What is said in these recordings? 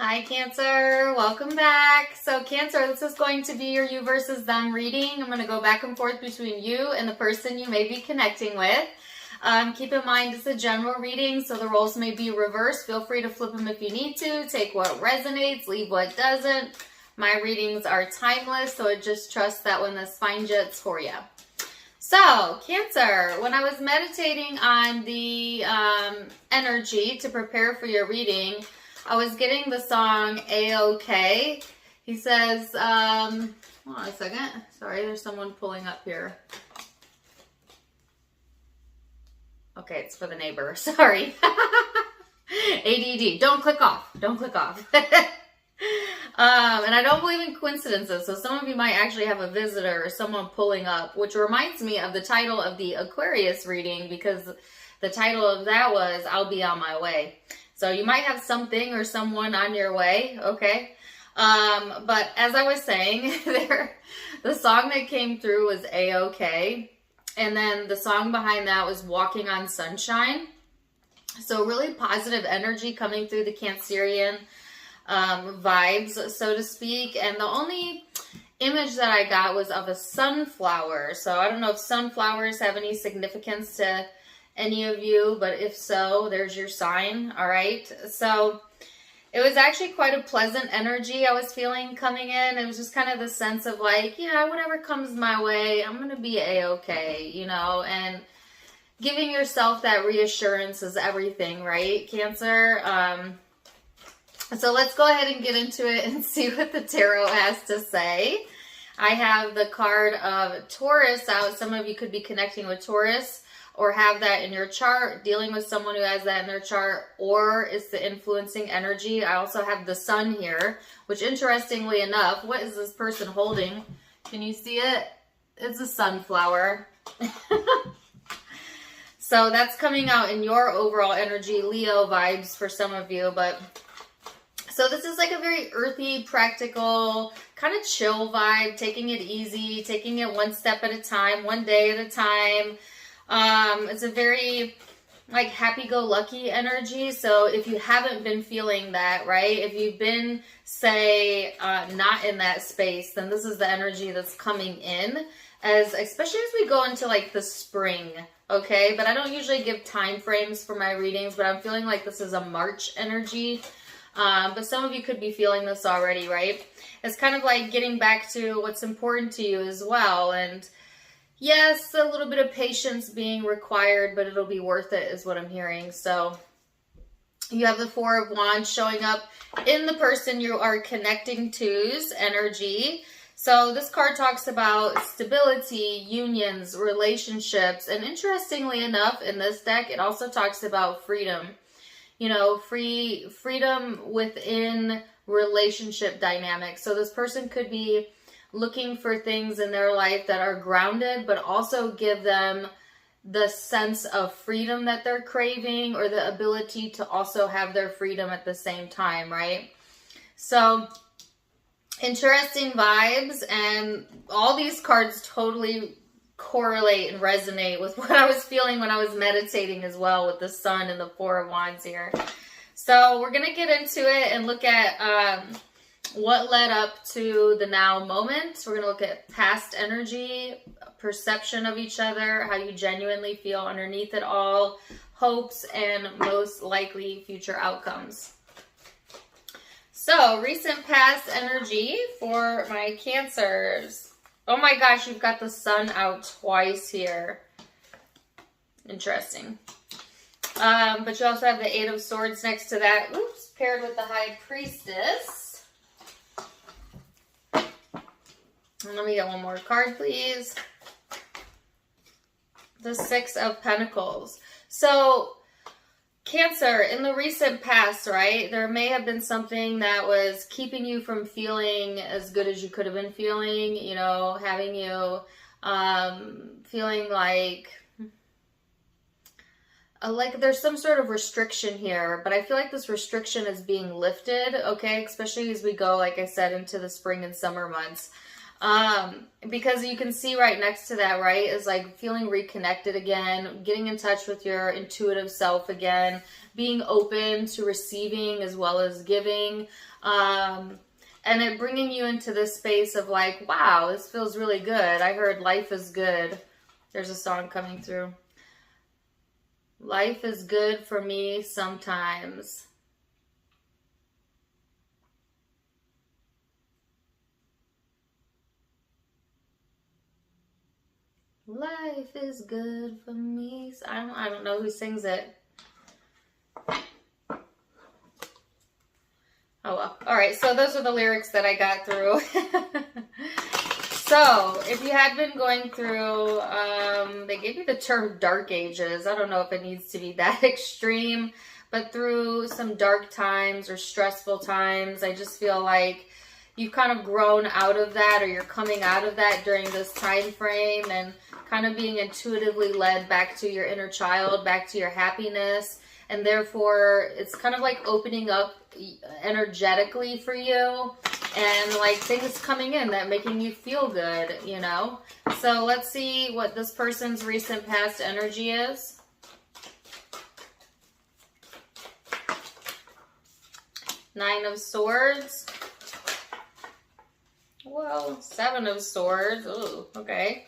Hi Cancer, welcome back. So Cancer, this is going to be your you versus them reading. I'm going to go back and forth between you and the person you may be connecting with. Keep in mind it's a general reading, so the roles may be reversed. Feel free to flip them if you need to. Take what resonates, leave what doesn't. My readings are timeless, so I just trust that when this finds you, it's for you. So, Cancer, when I was meditating on the energy to prepare for your reading, I was getting the song A-OK. He says, hold on a second. Sorry, there's someone pulling up here. Okay, it's for the neighbor. Sorry. ADD. Don't click off. Don't click off. And I don't believe in coincidences, so some of you might actually have a visitor or someone pulling up, which reminds me of the title of the Aquarius reading, because the title of that was I'll Be On My Way. So you might have something or someone on your way, okay? But as I was saying, the song that came through was A-OK, and then the song behind that was Walking on Sunshine. So really positive energy coming through the Cancerian vibes, so to speak. And the only image that I got was of a sunflower. So I don't know if sunflowers have any significance to any of you, but if so, there's your sign. All right. So it was actually quite a pleasant energy I was feeling coming in. It was just kind of the sense of like, yeah, whatever comes my way, I'm going to be A-OK, you know, and giving yourself that reassurance is everything, right, Cancer? So let's go ahead and get into it and see what the tarot has to say. I have the card of Taurus out. Some of you could be connecting with Taurus or have that in your chart, dealing with someone who has that in their chart, or it's the influencing energy. I also have the sun here, which interestingly enough, what is this person holding? Can you see it? It's a sunflower. So that's coming out in your overall energy, Leo vibes for some of you, but so this is like a very earthy, practical, kind of chill vibe, taking it easy, taking it one step at a time, one day at a time. It's a very like happy-go-lucky energy. So if you haven't been feeling that, right, if you've been, say, not in that space, then this is the energy that's coming in, especially as we go into like the spring, okay? But I don't usually give time frames for my readings, but I'm feeling like this is a March energy. But some of you could be feeling this already, right? It's kind of like getting back to what's important to you as well. And yes, a little bit of patience being required, but it'll be worth it is what I'm hearing. So you have the Four of Wands showing up in the person you are connecting to's energy. So this card talks about stability, unions, relationships. And interestingly enough, in this deck, it also talks about freedom. You know, freedom within relationship dynamics. So this person could be looking for things in their life that are grounded, but also give them the sense of freedom that they're craving, or the ability to also have their freedom at the same time, right? So interesting vibes, and all these cards totally correlate and resonate with what I was feeling when I was meditating as well, with the sun and the Four of Wands here. So we're going to get into it and look at what led up to the now moment. We're going to look at past energy, perception of each other, how you genuinely feel underneath it all, hopes, and most likely future outcomes. So recent past energy for my Cancers. Oh my gosh, you've got the sun out twice here. Interesting. But you also have the Eight of Swords next to that. Oops, paired with the High Priestess. And let me get one more card, please. The Six of Pentacles. So Cancer, in the recent past, right, there may have been something that was keeping you from feeling as good as you could have been feeling, you know, having you feeling like there's some sort of restriction here, but I feel like this restriction is being lifted, okay, especially as we go, like I said, into the spring and summer months. Because you can see right next to that, right, is like feeling reconnected again, getting in touch with your intuitive self again, being open to receiving as well as giving. And it bringing you into this space of like, wow, this feels really good. I heard life is good. There's a song coming through. Life is good for me sometimes. Life is good for me. I don't know who sings it. Oh well. Alright, so those are the lyrics that I got through. So, if you had been going through, they gave you the term dark ages. I don't know if it needs to be that extreme, but through some dark times or stressful times, I just feel like you've kind of grown out of that, or you're coming out of that during this time frame, and kind of being intuitively led back to your inner child, back to your happiness. And therefore, it's kind of like opening up energetically for you, and like things coming in that making you feel good, you know? So let's see what this person's recent past energy is. Nine of Swords. Whoa, Seven of Swords. Ooh, okay.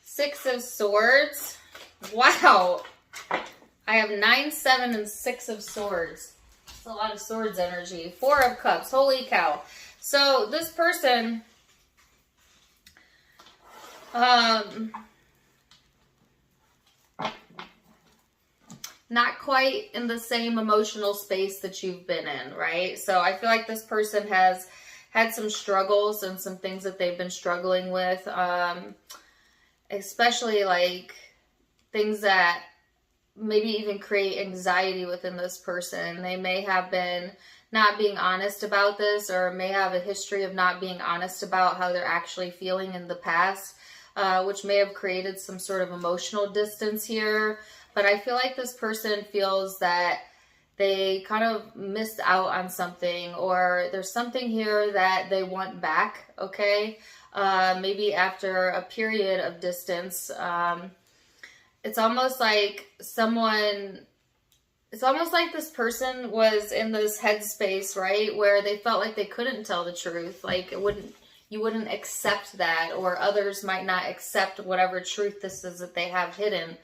Six of Swords. Wow. I have 9, 7, and 6 of Swords. That's a lot of Swords energy. 4 of Cups. Holy cow. So this person, not quite in the same emotional space that you've been in, right? So I feel like this person has had some struggles and some things that they've been struggling with, especially like things that maybe even create anxiety within this person. They may have been not being honest about this, or may have a history of not being honest about how they're actually feeling in the past, which may have created some sort of emotional distance here. But I feel like this person feels that they kind of missed out on something, or there's something here that they want back, okay? Maybe after a period of distance. It's almost like this person was in this headspace, right? Where they felt like they couldn't tell the truth. Like you wouldn't accept that, or others might not accept whatever truth this is that they have hidden.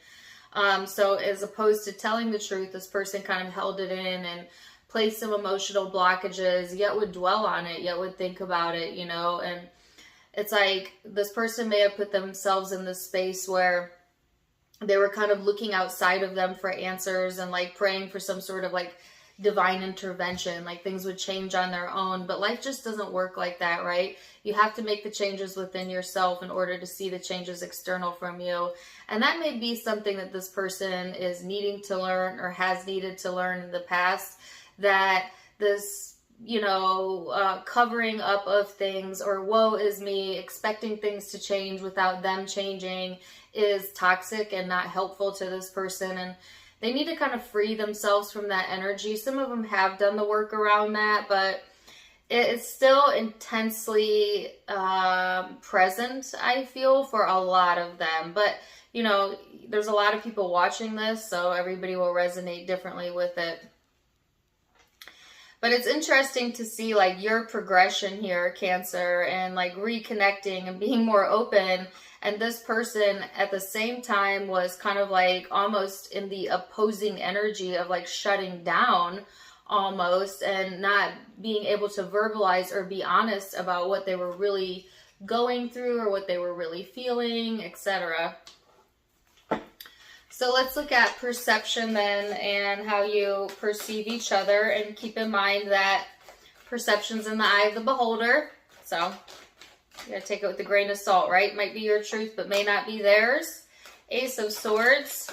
So as opposed to telling the truth, this person kind of held it in and placed some emotional blockages, yet would dwell on it, yet would think about it, you know? And it's like this person may have put themselves in this space where they were kind of looking outside of them for answers, and like praying for some sort of like divine intervention, like things would change on their own. But life just doesn't work like that, right? You have to make the changes within yourself in order to see the changes external from you. And that may be something that this person is needing to learn, or has needed to learn in the past, that this, you know, covering up of things, or woe is me, expecting things to change without them changing, is toxic and not helpful to this person. And they need to kind of free themselves from that energy. Some of them have done the work around that, but it's still intensely present, I feel, for a lot of them. But, you know, there's a lot of people watching this, so everybody will resonate differently with it. But it's interesting to see like your progression here, Cancer, and like reconnecting and being more open. And this person at the same time was kind of like almost in the opposing energy of like shutting down almost, and not being able to verbalize or be honest about what they were really going through, or what they were really feeling, etc. So let's look at perception then, and how you perceive each other. And keep in mind that perception's in the eye of the beholder. So you gotta take it with a grain of salt, right? Might be your truth, but may not be theirs. Ace of Swords.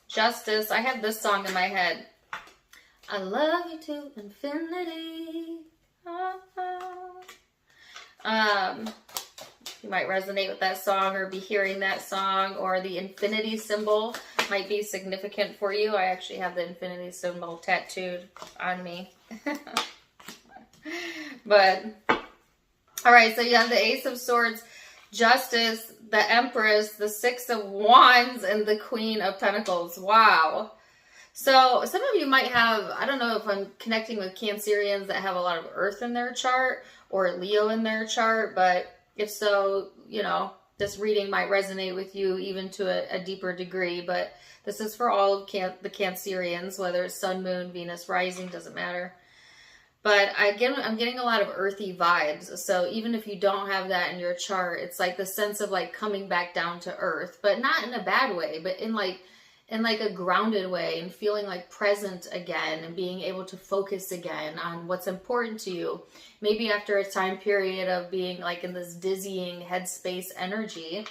Justice. I have this song in my head. I love you to infinity. You might resonate with that song, or be hearing that song, or the infinity symbol might be significant for you. I actually have the infinity symbol tattooed on me. But, all right, so you have the Ace of Swords. Justice, the Empress, the Six of Wands, and the Queen of Pentacles. Wow. So some of you might have, I don't know if I'm connecting with Cancerians that have a lot of Earth in their chart or Leo in their chart, but if so, you know, this reading might resonate with you even to a deeper degree. But this is for all of the Cancerians, whether it's Sun, Moon, Venus, Rising, doesn't matter. But again, I'm getting a lot of earthy vibes. So even if you don't have that in your chart, it's like the sense of like coming back down to earth, but not in a bad way, but in like a grounded way, and feeling like present again and being able to focus again on what's important to you. Maybe after a time period of being like in this dizzying headspace energy.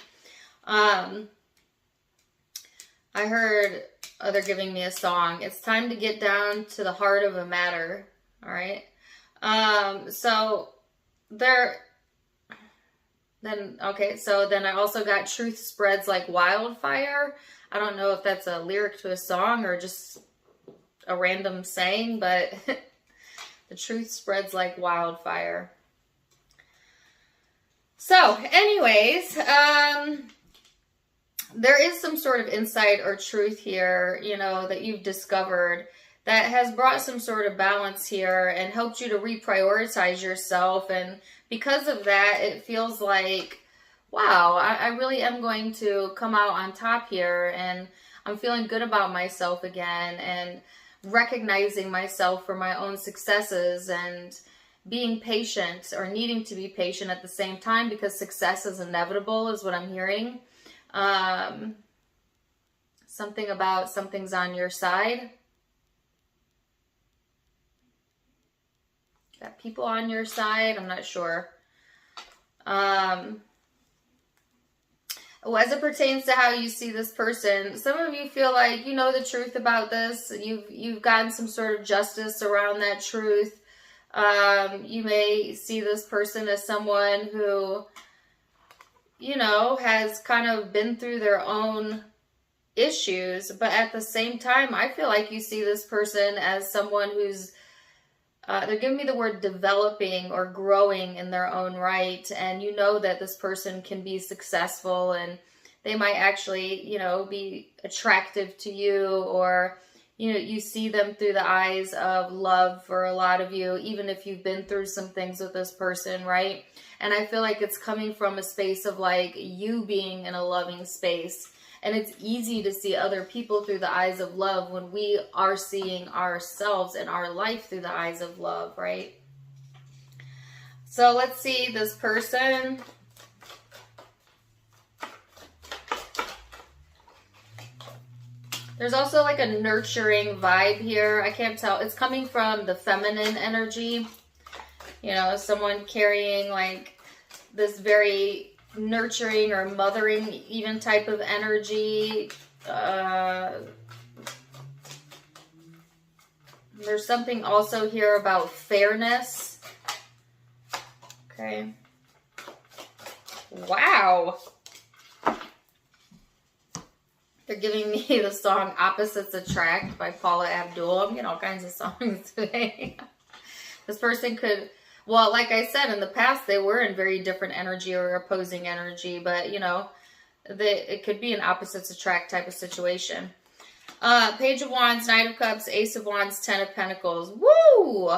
I heard, they're giving me a song. It's time to get down to the heart of a matter. All right. So I also got truth spreads like wildfire. I don't know if that's a lyric to a song or just a random saying, but the truth spreads like wildfire. So anyways, there is some sort of insight or truth here, you know, that you've discovered that has brought some sort of balance here and helped you to reprioritize yourself. And because of that, it feels like, wow, I really am going to come out on top here, and I'm feeling good about myself again and recognizing myself for my own successes and being patient, or needing to be patient at the same time, because success is inevitable is what I'm hearing. Something about something's on your side. Got people on your side. I'm not sure. As it pertains to how you see this person, some of you feel like you know the truth about this. You've gotten some sort of justice around that truth. You may see this person as someone who, you know, has kind of been through their own issues, but at the same time, I feel like you see this person as someone who's they're giving me the word developing or growing in their own right. And you know that this person can be successful, and they might actually, you know, be attractive to you, or, you know, you see them through the eyes of love for a lot of you, even if you've been through some things with this person, right? And I feel like it's coming from a space of like you being in a loving space. And it's easy to see other people through the eyes of love when we are seeing ourselves and our life through the eyes of love, right? So let's see this person. There's also like a nurturing vibe here. I can't tell. It's coming from the feminine energy. You know, someone carrying like this very nurturing or mothering even type of energy. There's something also here about fairness. Okay. Wow. They're giving me the song Opposites Attract by Paula Abdul. I'm getting all kinds of songs today. This person could, well, like I said, in the past, they were in very different energy or opposing energy, but, you know, it could be an opposites attract type of situation. Page of Wands, Knight of Cups, Ace of Wands, Ten of Pentacles. Woo!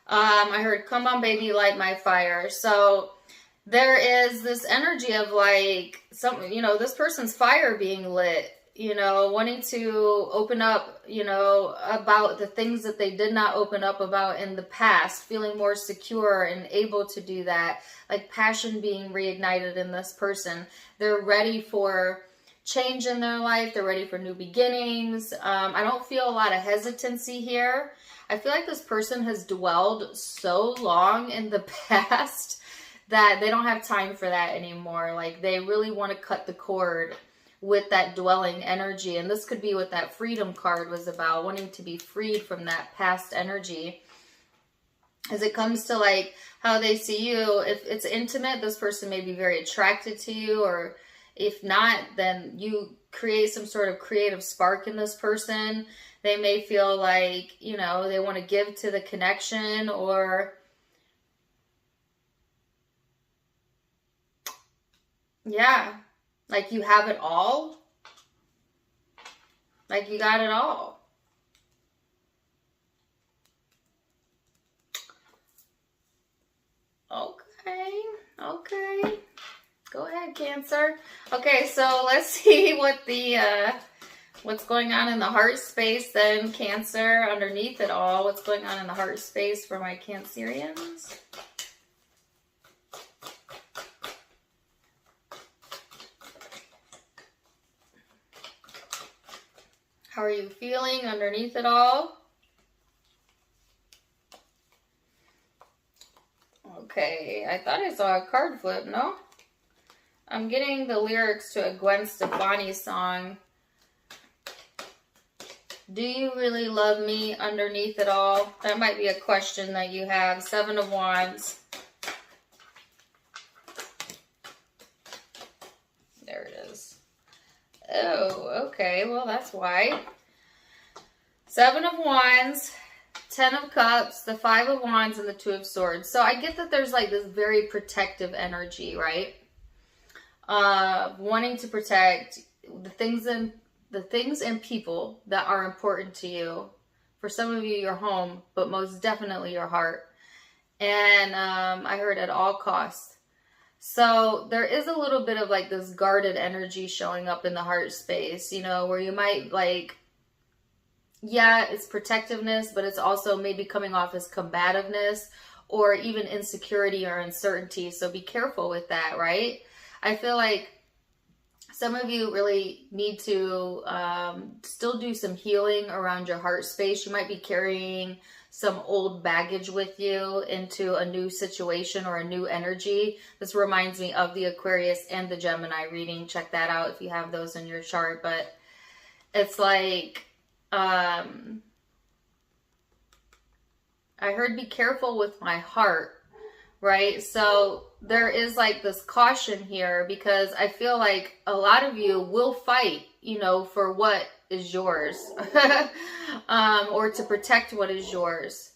I heard, come on, baby, light my fire. So there is this energy of like, you know, this person's fire being lit, you know, wanting to open up, you know, about the things that they did not open up about in the past, feeling more secure and able to do that, like passion being reignited in this person. They're ready for change in their life. They're ready for new beginnings. I don't feel a lot of hesitancy here. I feel like this person has dwelled so long in the past that they don't have time for that anymore. Like they really want to cut the cord with that dwelling energy. And this could be what that freedom card was about, wanting to be freed from that past energy. As it comes to like how they see you, if it's intimate, this person may be very attracted to you, or if not, then you create some sort of creative spark in this person. They may feel like, you know, they want to give to the connection, or Yeah. Like you have it all. Like you got it all. Okay. Okay. Go ahead, Cancer. Okay, so let's see what the what's going on in the heart space then, Cancer, underneath it all. What's going on in the heart space for my Cancerians? How are you feeling underneath it all? Okay, I thought I saw a card flip, no? I'm getting the lyrics to a Gwen Stefani song. Do you really love me underneath it all? That might be a question that you have. 7 of Wands. There it is. Oh, okay. Well, that's why. 7 of Wands, 10 of Cups, the 5 of Wands, and the 2 of Swords. So I get that there's like this very protective energy, right? Wanting to protect the things and people that are important to you. For some of you, your home, but most definitely your heart. And I heard at all costs. So there is a little bit of like this guarded energy showing up in the heart space, you know, where you might like, yeah, it's protectiveness, but it's also maybe coming off as combativeness or even insecurity or uncertainty. So be careful with that, right? I feel like some of you really need to still do some healing around your heart space. You might be carrying some old baggage with you into a new situation or a new energy. This reminds me of the Aquarius and the Gemini reading. Check that out if you have those in your chart. But it's like, I heard be careful with my heart, right? So there is like this caution here because I feel like a lot of you will fight, you know, for what is yours or to protect what is yours.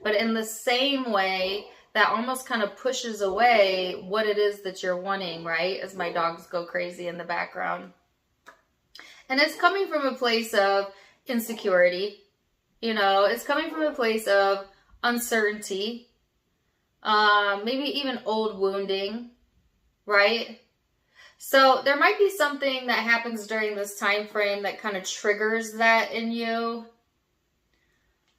But in the same way, that almost kind of pushes away what it is that you're wanting, right? As my dogs go crazy in the background. And it's coming from a place of insecurity, you know, it's coming from a place of uncertainty, maybe even old wounding, right? So there might be something that happens during this time frame that kind of triggers that in you.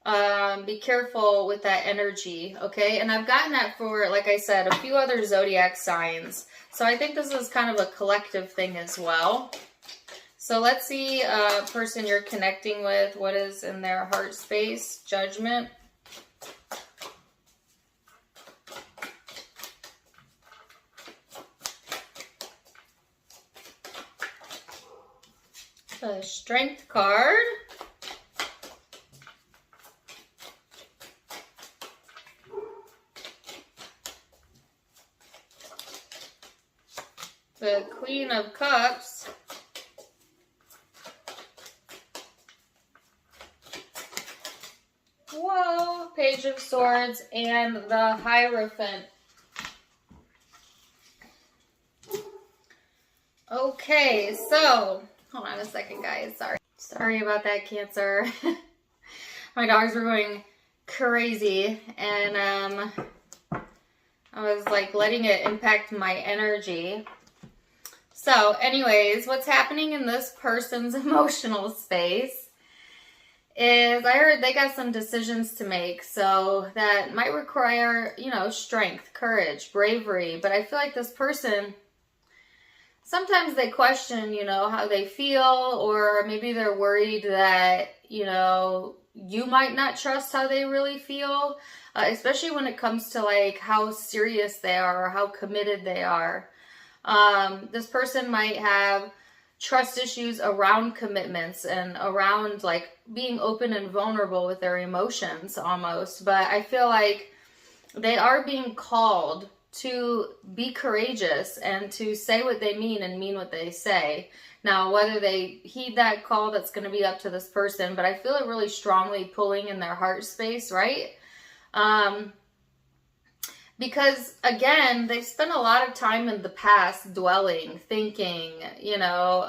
Be careful with that energy, okay? And I've gotten that for, like I said, a few other zodiac signs. So I think this is kind of a collective thing as well. So let's see a person you're connecting with. What is in their heart space? Judgment. The Strength card. The Queen of Cups. Whoa, Page of Swords and the Hierophant. Okay, so hold on a second, guys. Sorry about that, Cancer. My dogs were going crazy, and I was like letting it impact my energy. So, anyways, what's happening in this person's emotional space is I heard they got some decisions to make. So that might require, you know, strength, courage, bravery. But I feel like this person, sometimes they question, you know, how they feel, or maybe they're worried that, you know, you might not trust how they really feel, especially when it comes to like how serious they are or how committed they are. This person might have trust issues around commitments and around like being open and vulnerable with their emotions almost. But I feel like they are being called to be courageous and to say what they mean and mean what they say. Now, whether they heed that call, that's going to be up to this person, but I feel it really strongly pulling in their heart space, right? Because again, they've spent a lot of time in the past dwelling, thinking, you know,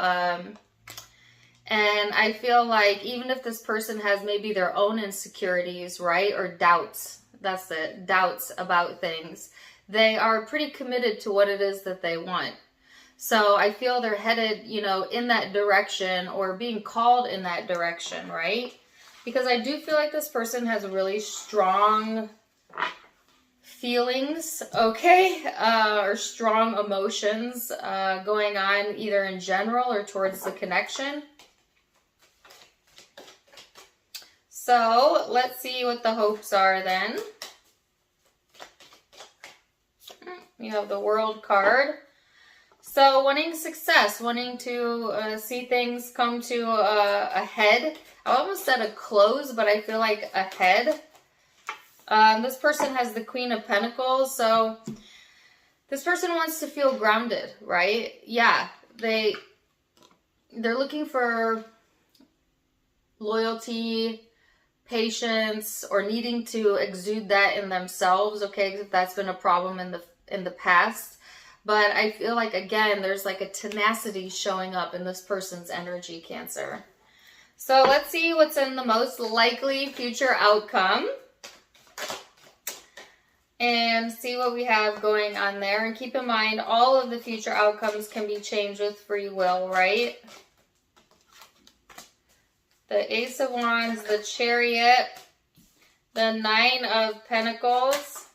and I feel like even if this person has maybe their own insecurities, right, or doubts, that's it, doubts about things, they are pretty committed to what it is that they want. So I feel they're headed, you know, in that direction or being called in that direction, right? Because I do feel like this person has really strong feelings, okay, or strong emotions going on either in general or towards the connection. So let's see what the hopes are then. You have the World card. So wanting success, wanting to see things come to a head. I almost said a close, but I feel like a head. This person has the Queen of Pentacles, so this person wants to feel grounded, right? Yeah, they're looking for loyalty, patience, or needing to exude that in themselves, okay, if that's been a problem in the past. But I feel like, again, there's like a tenacity showing up in this person's energy, Cancer. So let's see what's in the most likely future outcome. And see what we have going on there. And keep in mind, all of the future outcomes can be changed with free will, right? The Ace of Wands, the Chariot, the Nine of Pentacles,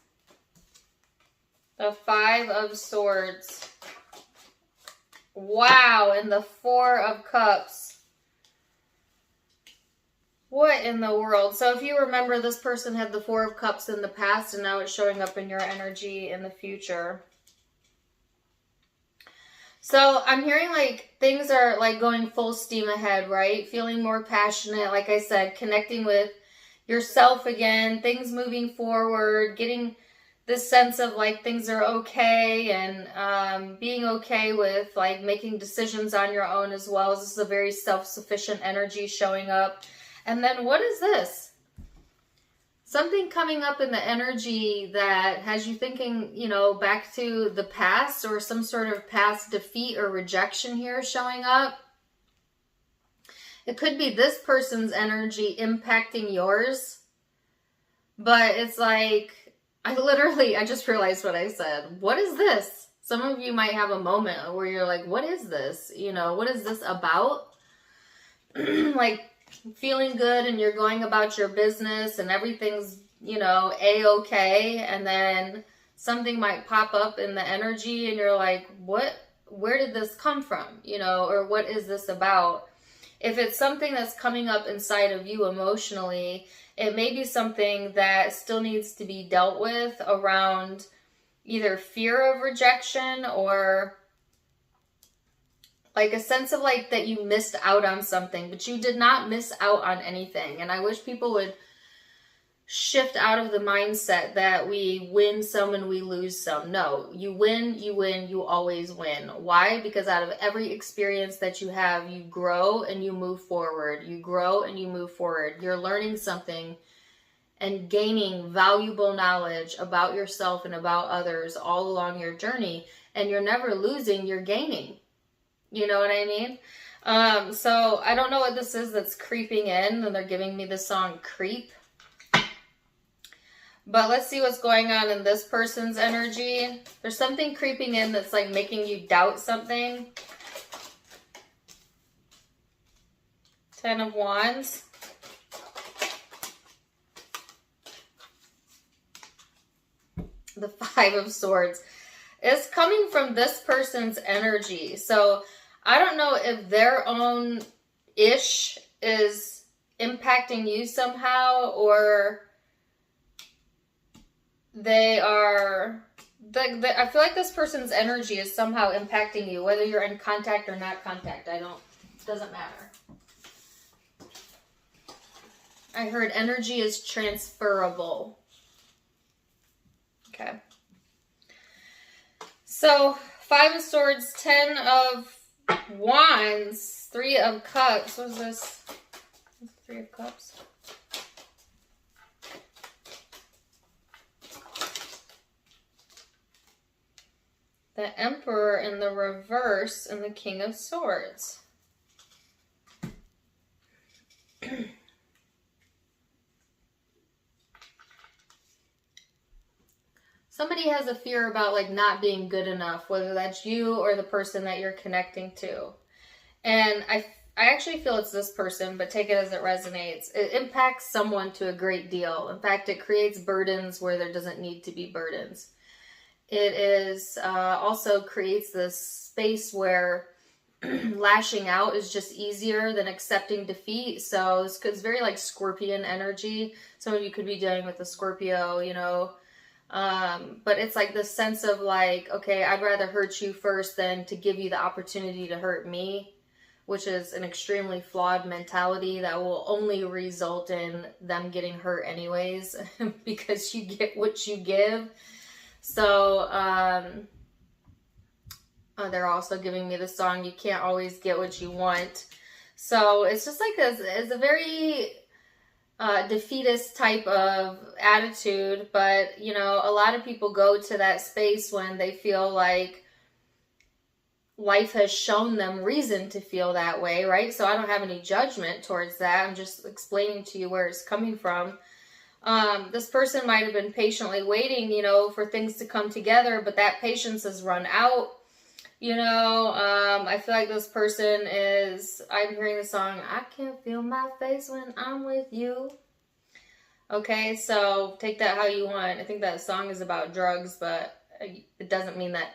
the Five of Swords. Wow, and the Four of Cups. What in the world? So if you remember, this person had the Four of Cups in the past, and now it's showing up in your energy in the future. So I'm hearing like things are like going full steam ahead, right? Feeling more passionate, like I said, connecting with yourself again, things moving forward, getting this sense of like things are okay, and being okay with like making decisions on your own as well. This is a very self-sufficient energy showing up. And then what is this? Something coming up in the energy that has you thinking, you know, back to the past, or some sort of past defeat or rejection here showing up. It could be this person's energy impacting yours. But it's like, I just realized what I said. What is this? Some of you might have a moment where you're like, what is this? You know, what is this about? Like, feeling good and you're going about your business and everything's, you know, a-okay, and then something might pop up in the energy and you're like, where did this come from? You know, or what is this about? If it's something that's coming up inside of you emotionally, it may be something that still needs to be dealt with around either fear of rejection or like a sense of like that you missed out on something, but you did not miss out on anything. And I wish people would shift out of the mindset that we win some and we lose some. No, you win, you always win. Why? Because out of every experience that you have, you grow and you move forward. You grow and you move forward. You're learning something and gaining valuable knowledge about yourself and about others all along your journey. And you're never losing, you're gaining. You know what I mean? So I don't know what this is that's creeping in, and they're giving me the song Creep. But let's see what's going on in this person's energy. There's something creeping in that's like making you doubt something. Ten of Wands. The Five of Swords. It's coming from this person's energy. So I don't know if their own ish is impacting you somehow, or they are, I feel like this person's energy is somehow impacting you, whether you're in contact or not contact. It doesn't matter. I heard energy is transferable. Okay. So, Five of Swords, Ten of Wands, Three of Cups. What is this? Three of Cups. the Emperor in the reverse and the King of Swords. Somebody has a fear about like not being good enough, whether that's you or the person that you're connecting to. And I actually feel it's this person, but take it as it resonates. It impacts someone to a great deal. In fact, it creates burdens where there doesn't need to be burdens. It is also creates this space where lashing out is just easier than accepting defeat. So it's very like Scorpion energy. Some of you could be dealing with a Scorpio, you know. But it's like this sense of like, okay, I'd rather hurt you first than to give you the opportunity to hurt me, which is an extremely flawed mentality that will only result in them getting hurt anyways, because you get what you give. So, they're also giving me the song, You Can't Always Get What You Want. So it's just like this, it's a very defeatist type of attitude, but you know, a lot of people go to that space when they feel like life has shown them reason to feel that way, right? So I don't have any judgment towards that. I'm just explaining to you where it's coming from. This person might have been patiently waiting, you know, for things to come together, but that patience has run out. You know, I feel like this person is, I'm hearing the song, I Can't Feel My Face When I'm With You. Okay, so take that how you want. I think that song is about drugs, but it doesn't mean that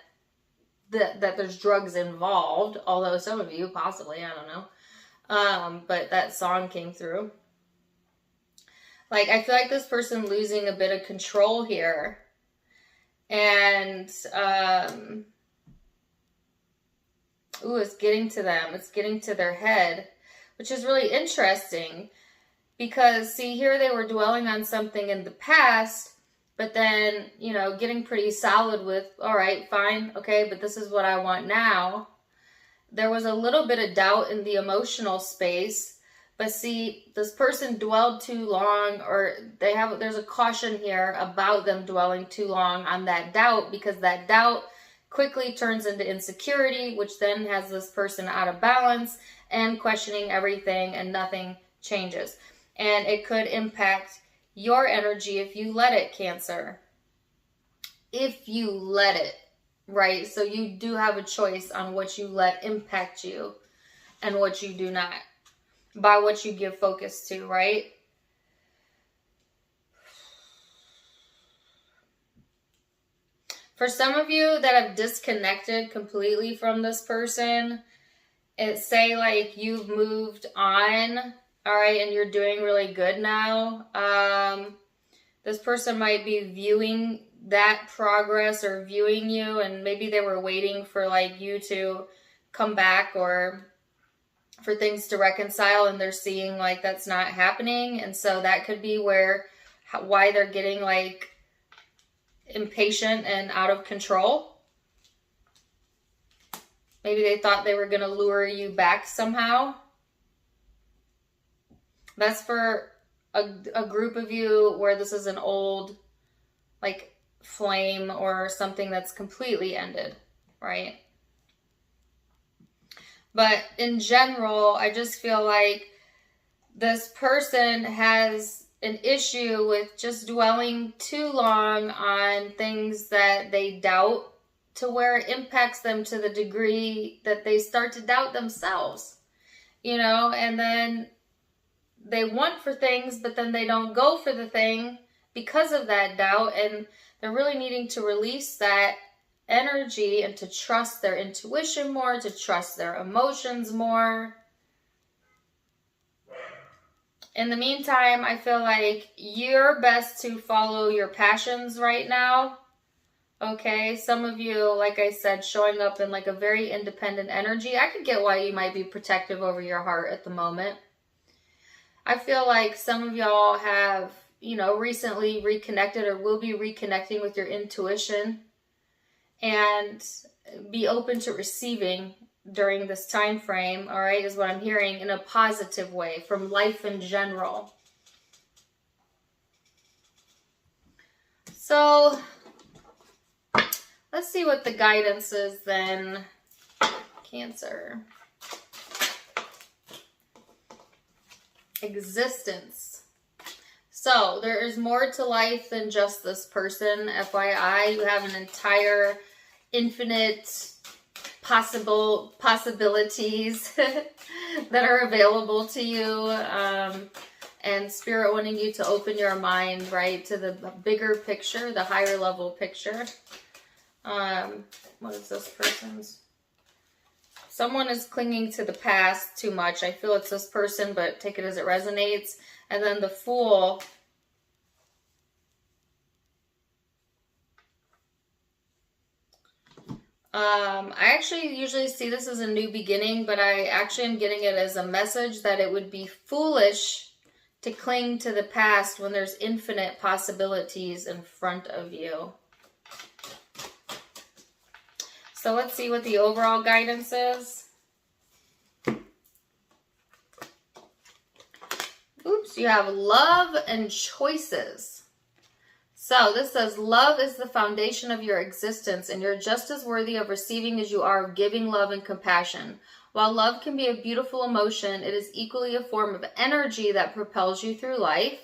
there's drugs involved, although some of you possibly, I don't know. But that song came through. Like, I feel like this person losing a bit of control here. And, it's getting to them. It's getting to their head, which is really interesting. Because, see, here they were dwelling on something in the past, but then, you know, getting pretty solid with, all right, fine, okay, but this is what I want now. There was a little bit of doubt in the emotional space, but see, this person dwelled too long, or there's a caution here about them dwelling too long on that doubt, because that doubt quickly turns into insecurity, which then has this person out of balance and questioning everything, and nothing changes. And it could impact your energy if you let it, Cancer. If you let it, right? So you do have a choice on what you let impact you and what you do not, by what you give focus to, right? For some of you that have disconnected completely from this person, it's say like you've moved on, all right, and you're doing really good now. This person might be viewing that progress or viewing you, and maybe they were waiting for like you to come back or for things to reconcile, and they're seeing like that's not happening. And so that could be why they're getting like impatient and out of control. Maybe they thought they were going to lure you back somehow. That's for a group of you where this is an old like flame or something that's completely ended, right? But in general, I just feel like this person has an issue with just dwelling too long on things that they doubt, to where it impacts them to the degree that they start to doubt themselves, you know, and then they want for things, but then they don't go for the thing because of that doubt, and they're really needing to release that energy and to trust their intuition more, to trust their emotions more. In the meantime, I feel like you're best to follow your passions right now. Okay, some of you, like I said, showing up in like a very independent energy. I could get why you might be protective over your heart at the moment. I feel like some of y'all have, you know, recently reconnected or will be reconnecting with your intuition, and be open to receiving during this time frame, all right, is what I'm hearing, in a positive way from life in general. So Let's see what the guidance is then. Cancer. Existence. So there is more to life than just this person. FYI, you have an entire infinite possibilities that are available to you. And Spirit wanting you to open your mind, right, to the bigger picture, the higher level picture. What is this person's? Someone is clinging to the past too much. I feel it's this person, but take it as it resonates. And then the Fool. I actually usually see this as a new beginning, but I actually am getting it as a message that it would be foolish to cling to the past when there's infinite possibilities in front of you. So let's see what the overall guidance is. Oops, you have love and choices. So this says, love is the foundation of your existence, and you're just as worthy of receiving as you are of giving love and compassion. While love can be a beautiful emotion, it is equally a form of energy that propels you through life.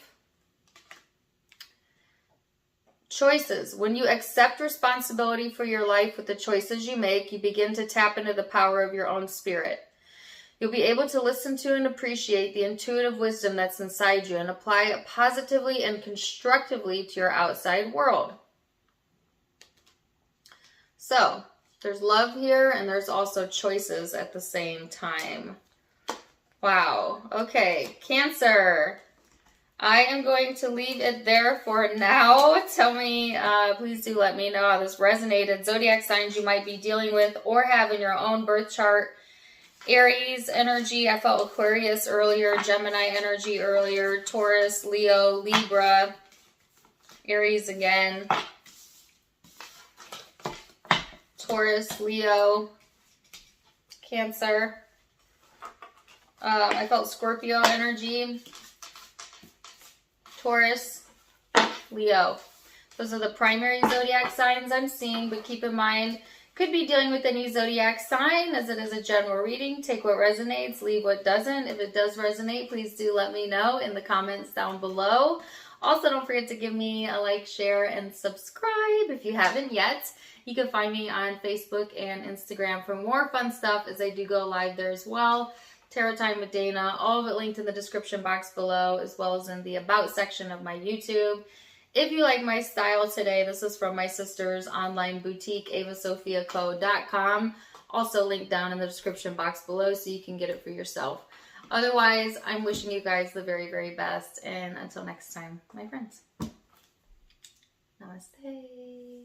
Choices. When you accept responsibility for your life with the choices you make, you begin to tap into the power of your own spirit. You'll be able to listen to and appreciate the intuitive wisdom that's inside you and apply it positively and constructively to your outside world. So, there's love here, and there's also choices at the same time. Wow. Okay, Cancer. I am going to leave it there for now. Tell me, please do let me know how this resonated. Zodiac signs you might be dealing with or have in your own birth chart. Aries energy, I felt Aquarius earlier, Gemini energy earlier, Taurus, Leo, Libra, Aries again. Taurus, Leo, Cancer. I felt Scorpio energy, Taurus, Leo. Those are the primary zodiac signs I'm seeing, but keep in mind, could be dealing with any zodiac sign as it is a general reading. Take what resonates, leave what doesn't. If it does resonate, please do let me know in the comments down below. Also, don't forget to give me a like, share, and subscribe if you haven't yet. You can find me on Facebook and Instagram for more fun stuff as I do go live there as well. Tarot Time with Dana, all of it linked in the description box below, as well as in the About section of my YouTube. If you like my style today, this is from my sister's online boutique, avasophiaco.com. Also linked down in the description box below so you can get it for yourself. Otherwise, I'm wishing you guys the very, very best. And until next time, my friends. Namaste.